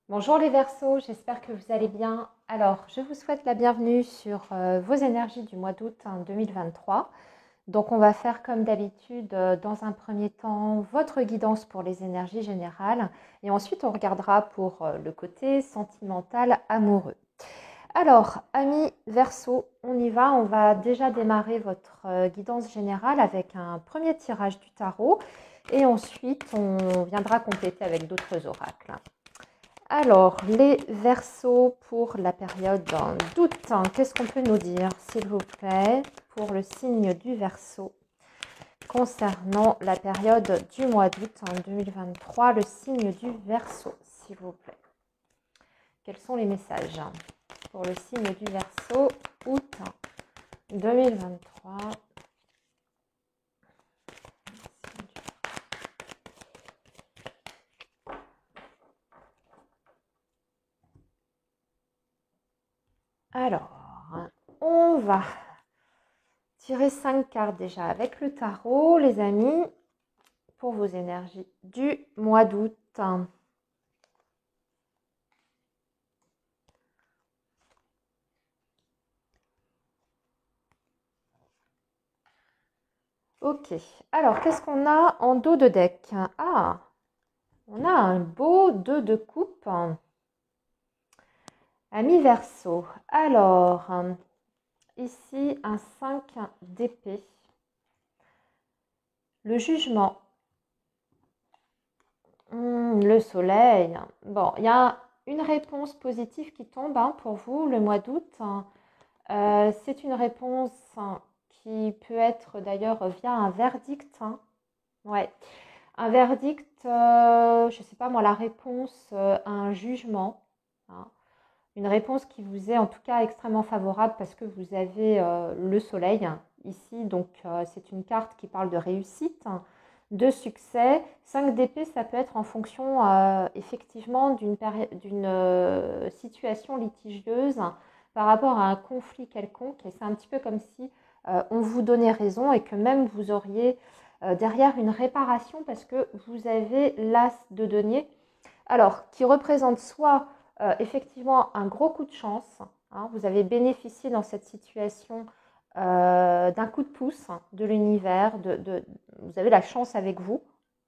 Bonjour les Verseaux, j'espère que vous allez bien. Alors, je vous souhaite la bienvenue sur vos énergies du mois d'août 2023. Donc, on va faire comme d'habitude, dans un premier temps, votre guidance pour les énergies générales et ensuite on regardera pour le côté sentimental amoureux. Alors, amis Verseaux, on y va. On va déjà démarrer votre guidance générale avec un premier tirage du tarot et ensuite on viendra compléter avec d'autres oracles. Alors, les Verseaux pour la période d'août, qu'est-ce qu'on peut nous dire, s'il vous plaît, pour le signe du Verseau concernant la période du mois d'août 2023, le signe du Verseau, s'il vous plaît. Quels sont les messages pour le signe du Verseau, août 2023? Alors, on va tirer 5 cartes déjà avec le tarot, les amis, pour vos énergies du mois d'août. Ok, alors qu'est-ce qu'on a en dos de deck? Ah, on a un beau 2 de coupe. Ami Verseau. Alors, ici un 5 d'épée. Le jugement. Le soleil. Bon, il y a une réponse positive qui tombe pour vous le mois d'août. C'est une réponse qui peut être d'ailleurs via un verdict. Ouais, un verdict, je ne sais pas moi, la réponse à un jugement. Hein. Une réponse qui vous est en tout cas extrêmement favorable parce que vous avez le soleil ici. Donc, c'est une carte qui parle de réussite, de succès. 5 d'épée, ça peut être en fonction effectivement d'une situation litigieuse par rapport à un conflit quelconque. Et c'est un petit peu comme si on vous donnait raison et que même vous auriez derrière une réparation parce que vous avez l'as de denier. Alors, qui représente soit effectivement un gros coup de chance, hein, vous avez bénéficié dans cette situation d'un coup de pouce de l'univers, vous avez la chance avec vous,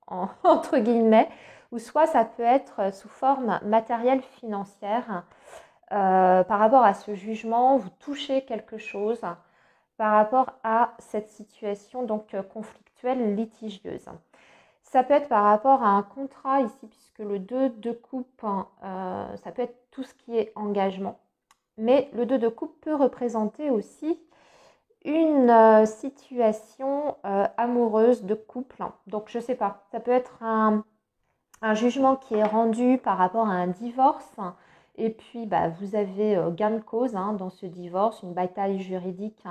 entre guillemets, ou soit ça peut être sous forme matérielle financière. Par rapport à ce jugement, vous touchez quelque chose par rapport à cette situation donc conflictuelle, litigieuse. Ça peut être par rapport à un contrat ici, puisque le 2 de coupe, ça peut être tout ce qui est engagement. Mais le 2 de coupe peut représenter aussi une situation amoureuse de couple. Donc, je ne sais pas, ça peut être un jugement qui est rendu par rapport à un divorce. Et puis, vous avez gain de cause dans ce divorce, une bataille juridique,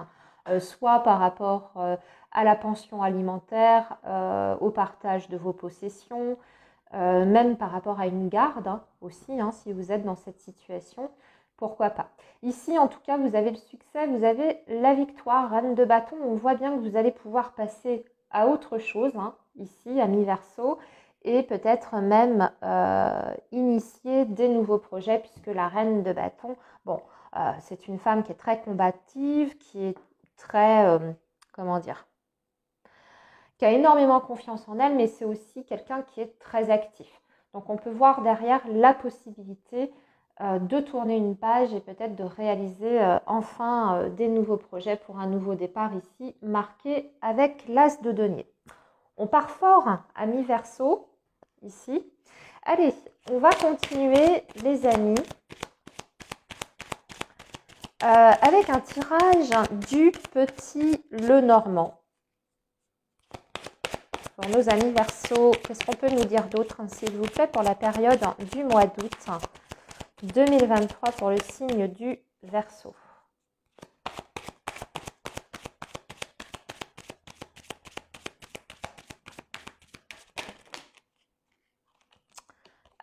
soit par rapport à la pension alimentaire, au partage de vos possessions, même par rapport à une garde aussi, si vous êtes dans cette situation, pourquoi pas. Ici, en tout cas, vous avez le succès, vous avez la victoire, reine de bâton. On voit bien que vous allez pouvoir passer à autre chose, ici, à mi-verso, et peut-être même initier des nouveaux projets, puisque la reine de bâton, bon, c'est une femme qui est très combative, qui est très, comment dire, qui a énormément confiance en elle, mais c'est aussi quelqu'un qui est très actif. Donc on peut voir derrière la possibilité de tourner une page et peut-être de réaliser enfin des nouveaux projets pour un nouveau départ ici, marqué avec l'as de denier. On part fort à mi-verso, ici. Allez, on va continuer les amis avec un tirage du petit Lenormand. Pour nos amis Verseau, qu'est-ce qu'on peut nous dire d'autre, s'il vous plaît, pour la période du mois d'août 2023 pour le signe du Verseau?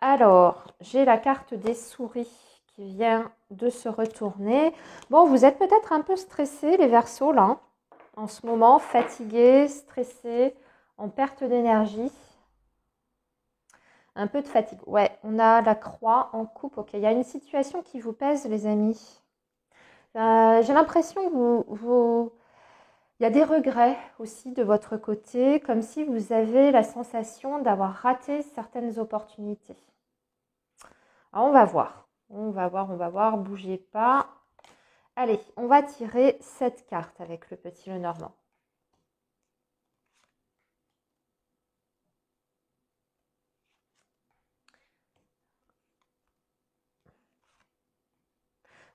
Alors, j'ai la carte des souris qui vient de se retourner. Bon, vous êtes peut-être un peu stressés, les Verseaux, là, en ce moment, fatigués, stressés, en perte d'énergie. Un peu de fatigue. Ouais, on a la croix en coupe. Ok, il y a une situation qui vous pèse, les amis. J'ai l'impression que il y a des regrets aussi de votre côté, comme si vous avez la sensation d'avoir raté certaines opportunités. Alors, on va voir. On va voir, on va voir. Bougez pas. Allez, on va tirer cette carte avec le petit Lenormand.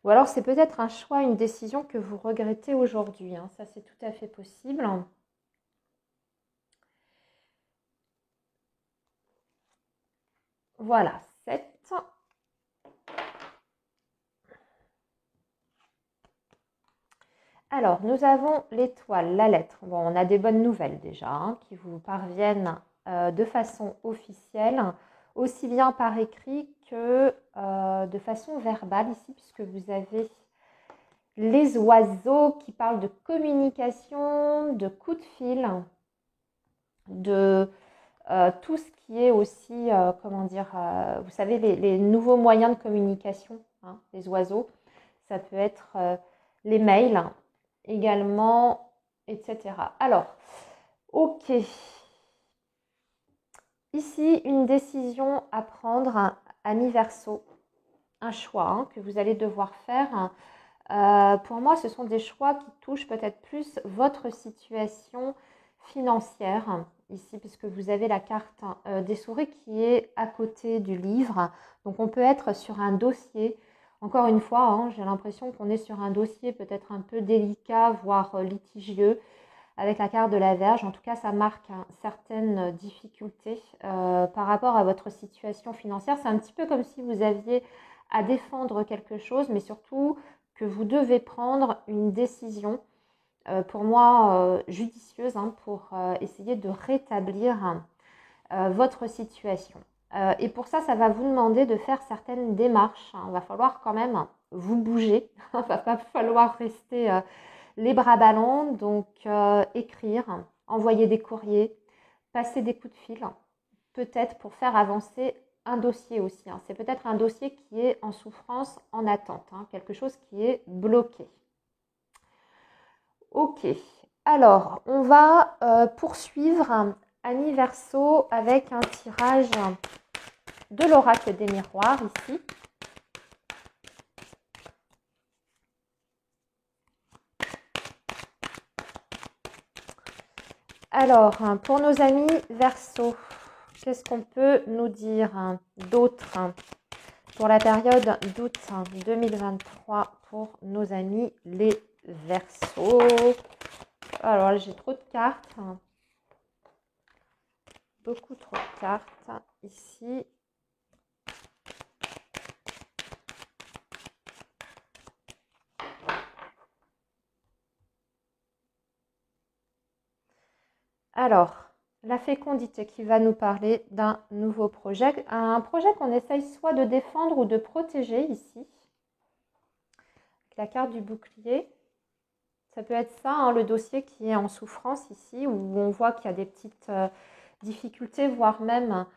Ou alors c'est peut-être un choix, une décision que vous regrettez aujourd'hui. Hein. Ça, c'est tout à fait possible. Voilà, 7. Alors, nous avons l'étoile, la lettre. Bon, on a des bonnes nouvelles déjà, hein, qui vous parviennent de façon officielle, aussi bien par écrit que de façon verbale ici, puisque vous avez les oiseaux qui parlent de communication, de coups de fil, de tout ce qui est aussi, comment dire, vous savez, les nouveaux moyens de communication, hein, les oiseaux. Ça peut être les mails également, etc. Alors, ok. Ici, une décision à prendre, ami Verseau. Un choix hein, que vous allez devoir faire. Pour moi, ce sont des choix qui touchent peut-être plus votre situation financière ici, puisque vous avez la carte des souris qui est à côté du livre. Donc, on peut être sur un dossier. Encore une fois, hein, j'ai l'impression qu'on est sur un dossier peut-être un peu délicat, voire litigieux, avec la carte de la Vierge. En tout cas, ça marque certaines difficultés par rapport à votre situation financière. C'est un petit peu comme si vous aviez à défendre quelque chose, mais surtout que vous devez prendre une décision, pour moi, judicieuse, hein, pour essayer de rétablir votre situation. Et pour ça, ça va vous demander de faire certaines démarches. Hein. Il va falloir quand même vous bouger. Il ne va pas falloir rester les bras ballants. Donc, écrire, envoyer des courriers, passer des coups de fil, peut-être pour faire avancer un dossier aussi. Hein. C'est peut-être un dossier qui est en souffrance, en attente, hein, quelque chose qui est bloqué. Ok, alors on va poursuivre Ami Verseau avec un tirage de l'oracle des miroirs ici. Alors, pour nos amis Verseau, qu'est-ce qu'on peut nous dire d'autre pour la période d'août 2023 pour nos amis les Verseaux? Alors là, j'ai trop de cartes. Beaucoup trop de cartes ici. Alors, la fécondité qui va nous parler d'un nouveau projet. Un projet qu'on essaye soit de défendre ou de protéger ici. Avec la carte du bouclier. Ça peut être ça, hein, le dossier qui est en souffrance ici, où on voit qu'il y a des petites difficultés, voire même...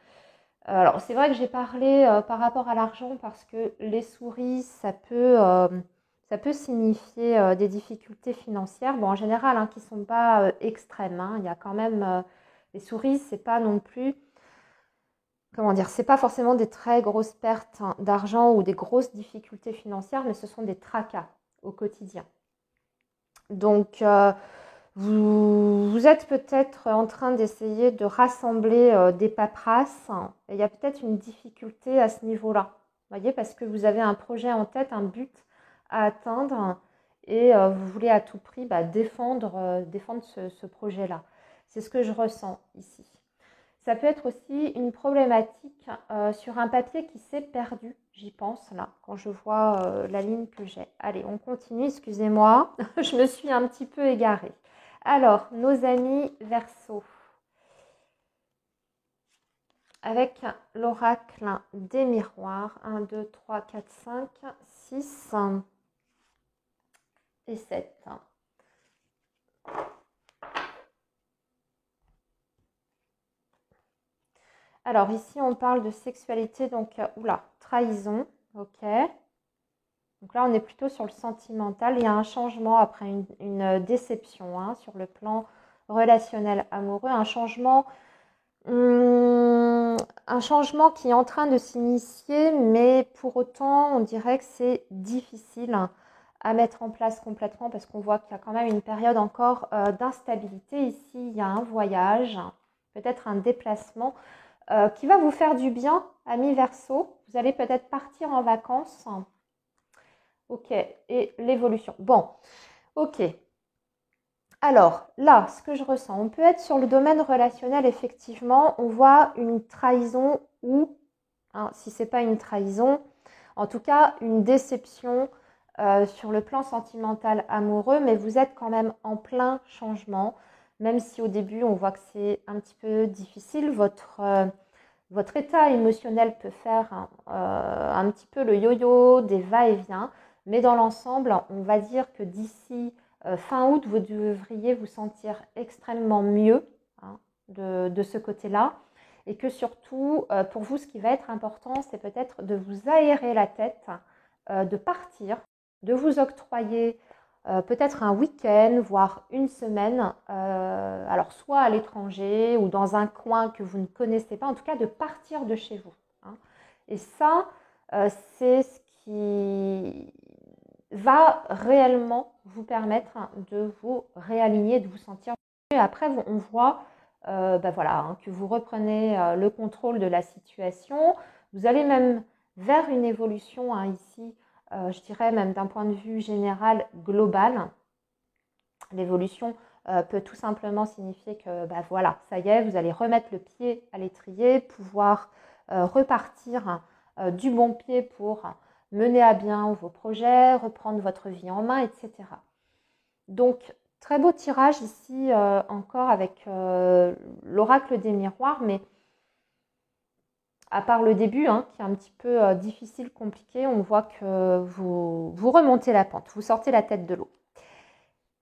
alors, c'est vrai que j'ai parlé par rapport à l'argent parce que les souris, ça peut signifier des difficultés financières. Bon, en général, hein, qui ne sont pas extrêmes. Hein. Il y a quand même... les souris, c'est pas non plus... Comment dire, c'est pas forcément des très grosses pertes d'argent ou des grosses difficultés financières, mais ce sont des tracas au quotidien. Donc, vous êtes peut-être en train d'essayer de rassembler des paperasses et il y a peut-être une difficulté à ce niveau-là. Vous voyez, parce que vous avez un projet en tête, un but à atteindre et vous voulez à tout prix défendre ce projet-là. C'est ce que je ressens ici. Ça peut être aussi une problématique sur un papier qui s'est perdu, j'y pense là, quand je vois la ligne que j'ai. Allez, on continue, excusez-moi, je me suis un petit peu égarée. Alors, nos amis Verseau, avec l'oracle des miroirs, 1, 2, 3, 4, 5, 6 et 7. Alors ici, on parle de sexualité, donc, oula, trahison, ok. Donc là, on est plutôt sur le sentimental. Il y a un changement après une déception hein, sur le plan relationnel amoureux, un changement qui est en train de s'initier, mais pour autant, on dirait que c'est difficile à mettre en place complètement parce qu'on voit qu'il y a quand même une période encore d'instabilité. Ici, il y a un voyage, peut-être un déplacement qui va vous faire du bien, amis Verseau. Vous allez peut-être partir en vacances. Ok, et l'évolution. Bon, ok. Alors là, ce que je ressens, on peut être sur le domaine relationnel, effectivement, on voit une trahison ou, hein, si ce n'est pas une trahison, en tout cas une déception sur le plan sentimental amoureux, mais vous êtes quand même en plein changement, même si au début on voit que c'est un petit peu difficile, votre état émotionnel peut faire un petit peu le yo-yo, des va-et-vient, mais dans l'ensemble, on va dire que d'ici fin août, vous devriez vous sentir extrêmement mieux hein, de ce côté-là. Et que surtout, pour vous, ce qui va être important, c'est peut-être de vous aérer la tête, de partir, de vous octroyer peut-être un week-end, voire une semaine, alors soit à l'étranger ou dans un coin que vous ne connaissez pas, en tout cas de partir de chez vous. Hein. Et ça, c'est ce qui va réellement vous permettre de vous réaligner, de vous sentir mieux. Et après, on voit voilà, hein, que vous reprenez le contrôle de la situation. Vous allez même vers une évolution hein, ici, je dirais même d'un point de vue général, global. L'évolution peut tout simplement signifier que voilà, ça y est, vous allez remettre le pied à l'étrier, pouvoir repartir du bon pied pour mener à bien vos projets, reprendre votre vie en main, etc. Donc, très beau tirage ici encore avec l'oracle des miroirs, mais à part le début, hein, qui est un petit peu difficile, compliqué, on voit que vous remontez la pente, vous sortez la tête de l'eau.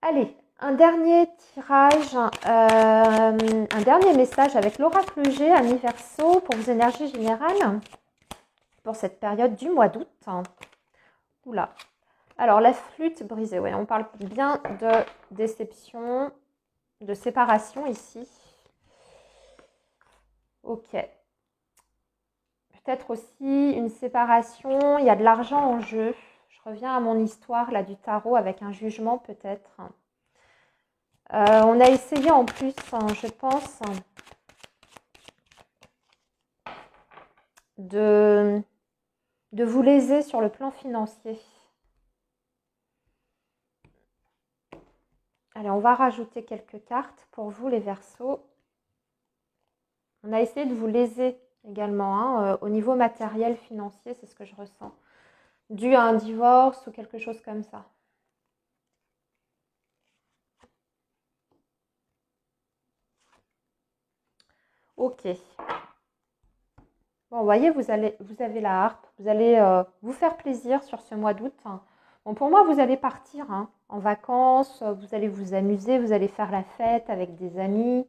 Allez, un dernier tirage, un dernier message avec l'oracle G, amis Verseau, pour vos énergies générales pour cette période du mois d'août. Oula. Alors, la flûte brisée, oui, on parle bien de déception, de séparation ici. Ok. Peut-être aussi une séparation, il y a de l'argent en jeu. Je reviens à mon histoire là du tarot avec un jugement peut-être. On a essayé en plus, je pense, de vous léser sur le plan financier. Allez, on va rajouter quelques cartes pour vous les Verseaux. On a essayé de vous léser également hein, au niveau matériel, financier, c'est ce que je ressens. Dû à un divorce ou quelque chose comme ça. Ok. Bon, vous voyez, vous avez la harpe. Vous allez vous faire plaisir sur ce mois d'août. Bon, pour moi, vous allez partir hein, en vacances. Vous allez vous amuser. Vous allez faire la fête avec des amis.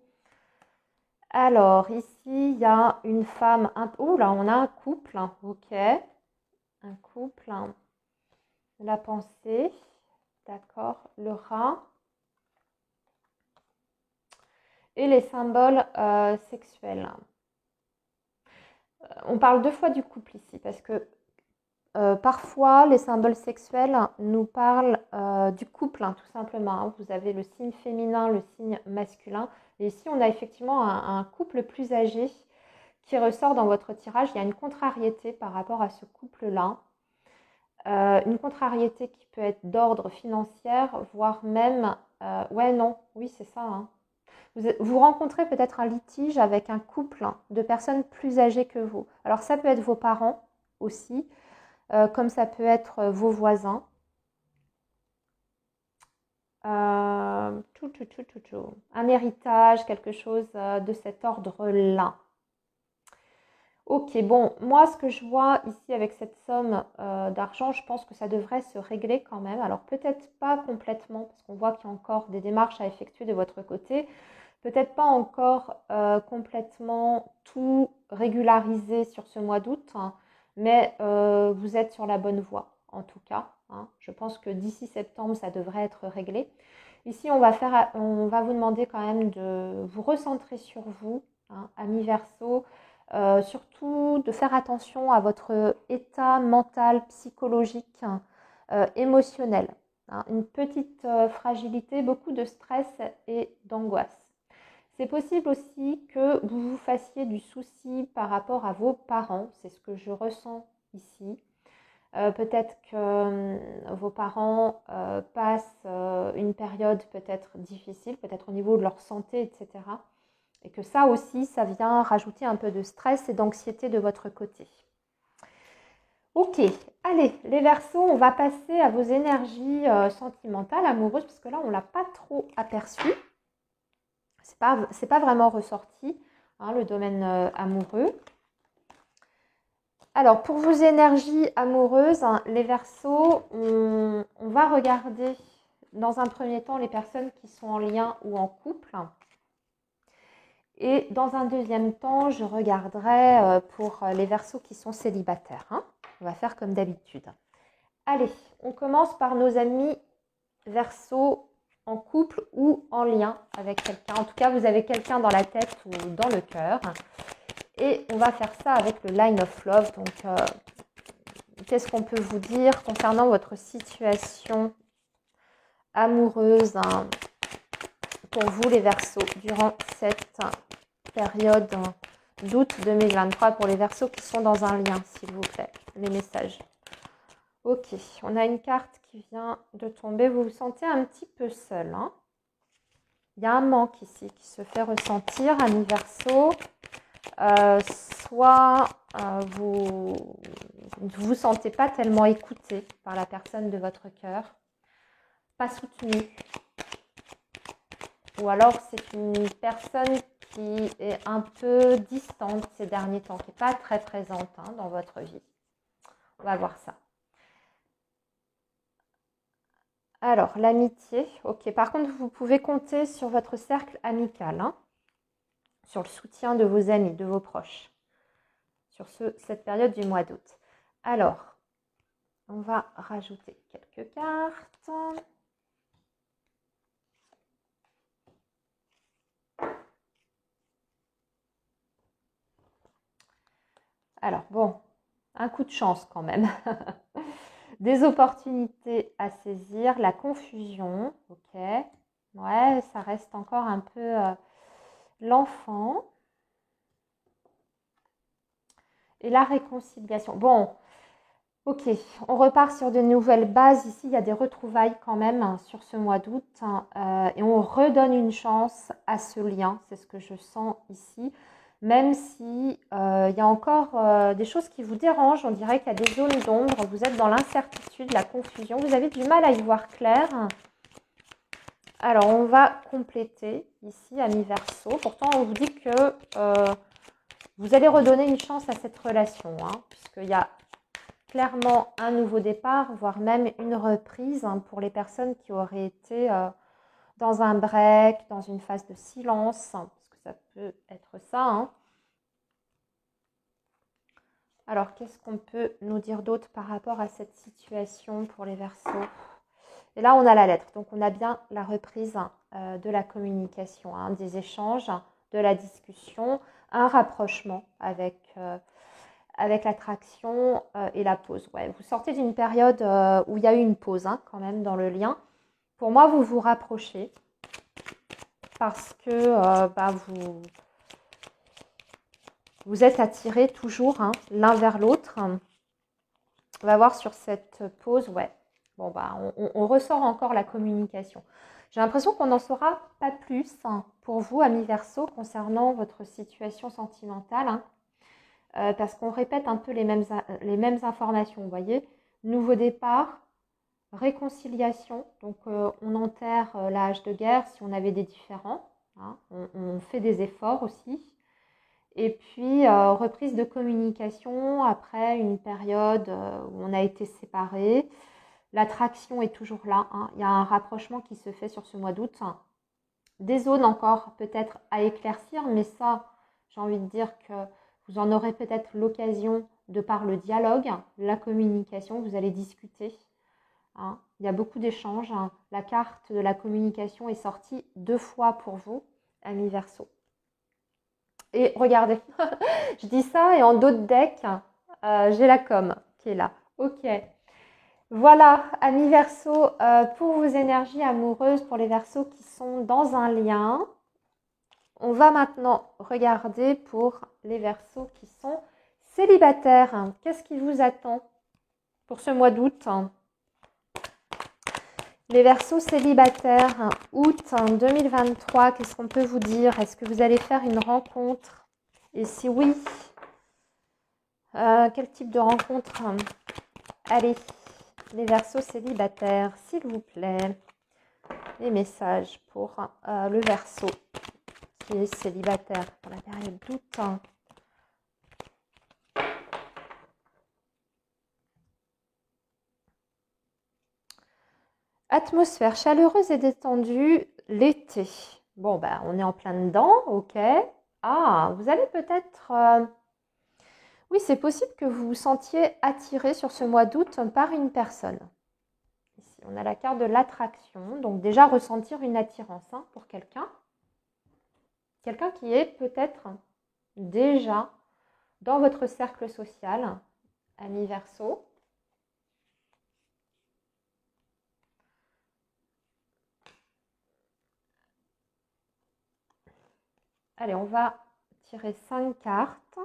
Alors, ici, il y a une femme. Oh là, on a un couple. Ok. Un couple. La pensée. D'accord. Le rat. Et les symboles sexuels. On parle deux fois du couple ici parce que parfois les symboles sexuels nous parlent du couple hein, tout simplement. Hein. Vous avez le signe féminin, le signe masculin. Et ici on a effectivement un couple plus âgé qui ressort dans votre tirage. Il y a une contrariété par rapport à ce couple-là. Une contrariété qui peut être d'ordre financier, voire même... ouais, non, oui c'est ça. Hein. Vous rencontrez peut-être un litige avec un couple de personnes plus âgées que vous. Alors ça peut être vos parents aussi, comme ça peut être vos voisins. Un héritage, quelque chose de cet ordre-là. Ok, bon, moi ce que je vois ici avec cette somme d'argent, je pense que ça devrait se régler quand même. Alors peut-être pas complètement, parce qu'on voit qu'il y a encore des démarches à effectuer de votre côté. Peut-être pas encore complètement tout régularisé sur ce mois d'août, hein, mais vous êtes sur la bonne voie en tout cas. Hein. Je pense que d'ici septembre, ça devrait être réglé. Ici, on va vous demander quand même de vous recentrer sur vous, hein, amis Verseau. Surtout de faire attention à votre état mental, psychologique, émotionnel. Hein. Une petite fragilité, beaucoup de stress et d'angoisse. C'est possible aussi que vous vous fassiez du souci par rapport à vos parents, c'est ce que je ressens ici. Peut-être que vos parents passent une période peut-être difficile, peut-être au niveau de leur santé, etc. Et que ça aussi, ça vient rajouter un peu de stress et d'anxiété de votre côté. Ok, allez, les Verseaux, on va passer à vos énergies sentimentales, amoureuses, parce que là, on ne l'a pas trop aperçu. C'est pas vraiment ressorti, hein, le domaine amoureux. Alors, pour vos énergies amoureuses, hein, les Verseaux, on va regarder dans un premier temps les personnes qui sont en lien ou en couple. Et dans un deuxième temps, je regarderai pour les Verseaux qui sont célibataires. Hein. On va faire comme d'habitude. Allez, on commence par nos amis Verseaux en couple ou en lien avec quelqu'un. En tout cas, vous avez quelqu'un dans la tête ou dans le cœur. Et on va faire ça avec le Line of Love. Donc, qu'est-ce qu'on peut vous dire concernant votre situation amoureuse, hein, pour vous les Verseaux durant cette période d'août 2023 pour les Verseaux qui sont dans un lien, s'il vous plaît, les messages. Ok, on a une carte qui vient de tomber. Vous vous sentez un petit peu seul. Hein. Il y a un manque ici qui se fait ressentir, amis Verseaux. Soit vous ne vous sentez pas tellement écouté par la personne de votre cœur, pas soutenu, ou alors c'est une personne qui est un peu distante ces derniers temps, qui n'est pas très présente, hein, dans votre vie. On va voir ça. Alors, l'amitié. Ok, par contre, vous pouvez compter sur votre cercle amical, hein, sur le soutien de vos amis, de vos proches, sur cette période du mois d'août. Alors, on va rajouter quelques cartes. Alors, bon, un coup de chance quand même. Des opportunités à saisir, la confusion, ok. Ouais, ça reste encore un peu l'enfant. Et la réconciliation. Bon, ok, on repart sur de nouvelles bases. Ici, il y a des retrouvailles quand même, hein, sur ce mois d'août. Hein, et on redonne une chance à ce lien. C'est ce que je sens ici. Même si il y a encore des choses qui vous dérangent. On dirait qu'il y a des zones d'ombre. Vous êtes dans l'incertitude, la confusion. Vous avez du mal à y voir clair. Alors, on va compléter ici, amis Verseaux. Pourtant, on vous dit que vous allez redonner une chance à cette relation, hein, puisqu'il y a clairement un nouveau départ, voire même une reprise, hein, pour les personnes qui auraient été dans un break, dans une phase de silence, hein, parce que ça peut être ça. Hein. Alors, qu'est-ce qu'on peut nous dire d'autre par rapport à cette situation pour les Verseaux? Et là, on a la lettre. Donc, on a bien la reprise de la communication, hein, des échanges, de la discussion, un rapprochement avec l'attraction et la pause. Ouais, vous sortez d'une période où il y a eu une pause, hein, quand même dans le lien. Pour moi, vous vous rapprochez parce que vous êtes attirés toujours, hein, l'un vers l'autre. On va voir sur cette pause, ouais. Bon, on ressort encore la communication. J'ai l'impression qu'on n'en saura pas plus, hein, pour vous, amis Verseaux, concernant votre situation sentimentale. Hein. Parce qu'on répète un peu les mêmes informations, vous voyez. Nouveau départ, réconciliation, donc on enterre la hache de guerre si on avait des différends, hein, on fait des efforts aussi. Et puis reprise de communication après une période où on a été séparés. L'attraction est toujours là, hein. Il y a un rapprochement qui se fait sur ce mois d'août, hein. des zones encore peut-être à éclaircir, mais ça, j'ai envie de dire que vous en aurez peut-être l'occasion de par le dialogue, la communication, vous allez discuter. Hein. Il y a beaucoup d'échanges. Hein. La carte de la communication est sortie 2 fois pour vous, amis Verseau. Et regardez, je dis ça et en dos de deck, j'ai la com qui est là. Ok. Voilà, amis Verseau, pour vos énergies amoureuses, pour les Verseaux qui sont dans un lien. On va maintenant regarder pour les Verseaux qui sont célibataires. Qu'est-ce qui vous attend pour ce mois d'août? Les Verseaux célibataires, août 2023, qu'est-ce qu'on peut vous dire? Est-ce que vous allez faire une rencontre? Et si oui, quel type de rencontre? Allez, les Verseaux célibataires, s'il vous plaît. Les messages pour le Verseau qui est célibataire pour la période d'août. Atmosphère chaleureuse et détendue l'été. Bon, ben, on est en plein dedans, ok. Ah, vous allez peut-être... Oui, c'est possible que vous vous sentiez attiré sur ce mois d'août par une personne. Ici, on a la carte de l'attraction. Donc déjà, ressentir une attirance pour quelqu'un. Quelqu'un qui est peut-être déjà dans votre cercle social, ami Verseau. Allez, on va tirer 5 cartes.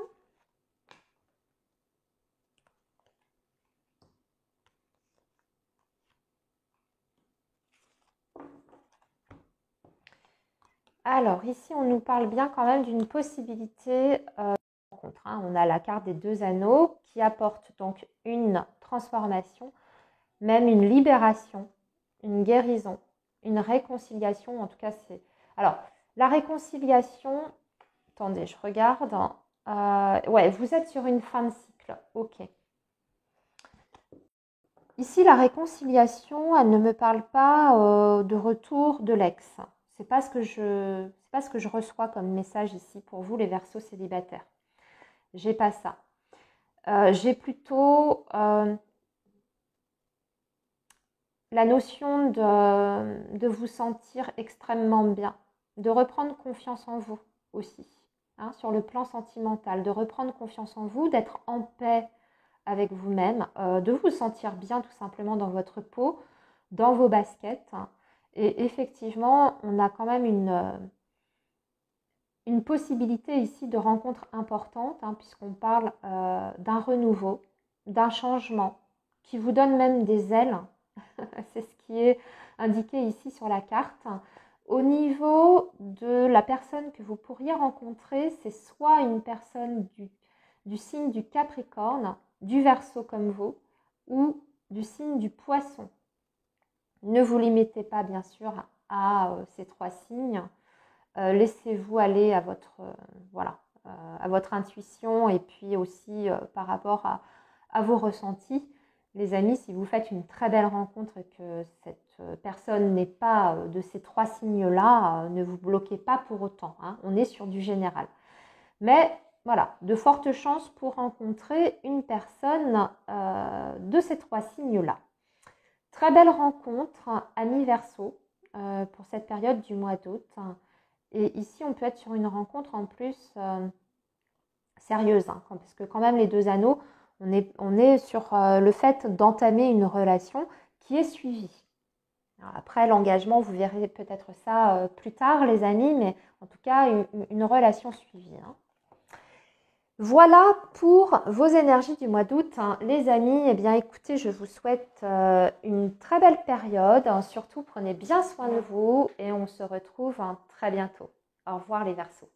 Alors, ici, on nous parle bien quand même d'une possibilité de rencontre. On a la carte des 2 anneaux qui apporte donc une transformation, même une libération, une guérison, une réconciliation. En tout cas, c'est... Alors, la réconciliation... Attendez, je regarde. Ouais, vous êtes sur une fin de cycle. Ok. Ici, la réconciliation, elle ne me parle pas de retour de l'ex. C'est pas ce que je reçois comme message ici pour vous, les Verseaux célibataires. J'ai pas ça. J'ai plutôt la notion de vous sentir extrêmement bien, de reprendre confiance en vous aussi, sur le plan sentimental, de reprendre confiance en vous, d'être en paix avec vous-même, de vous sentir bien tout simplement dans votre peau, dans vos baskets. Et effectivement, on a quand même une possibilité ici de rencontre importante, puisqu'on parle d'un renouveau, d'un changement, qui vous donne même des ailes. C'est ce qui est indiqué ici sur la carte. Au niveau de la personne que vous pourriez rencontrer, c'est soit une personne du signe du Capricorne, du Verseau comme vous, ou du signe du Poisson. Ne vous limitez pas bien sûr à ces 3 signes. Laissez-vous aller à votre, à votre intuition et puis aussi par rapport à vos ressentis. Les amis, si vous faites une très belle rencontre et que cette personne n'est pas de ces 3 signes-là, ne vous bloquez pas pour autant. On est sur du général. Mais voilà, de fortes chances pour rencontrer une personne de ces 3 signes-là. Très belle rencontre, ami Verseau, pour cette période du mois d'août. Et ici, on peut être sur une rencontre en plus sérieuse, parce que quand même les 2 anneaux, on est sur le fait d'entamer une relation qui est suivie. Alors après, l'engagement, vous verrez peut-être ça plus tard, les amis, mais en tout cas, une relation suivie. Voilà pour vos énergies du mois d'août. Les amis, eh bien écoutez, je vous souhaite une très belle période. Surtout, prenez bien soin de vous et on se retrouve très bientôt. Au revoir les Verseaux.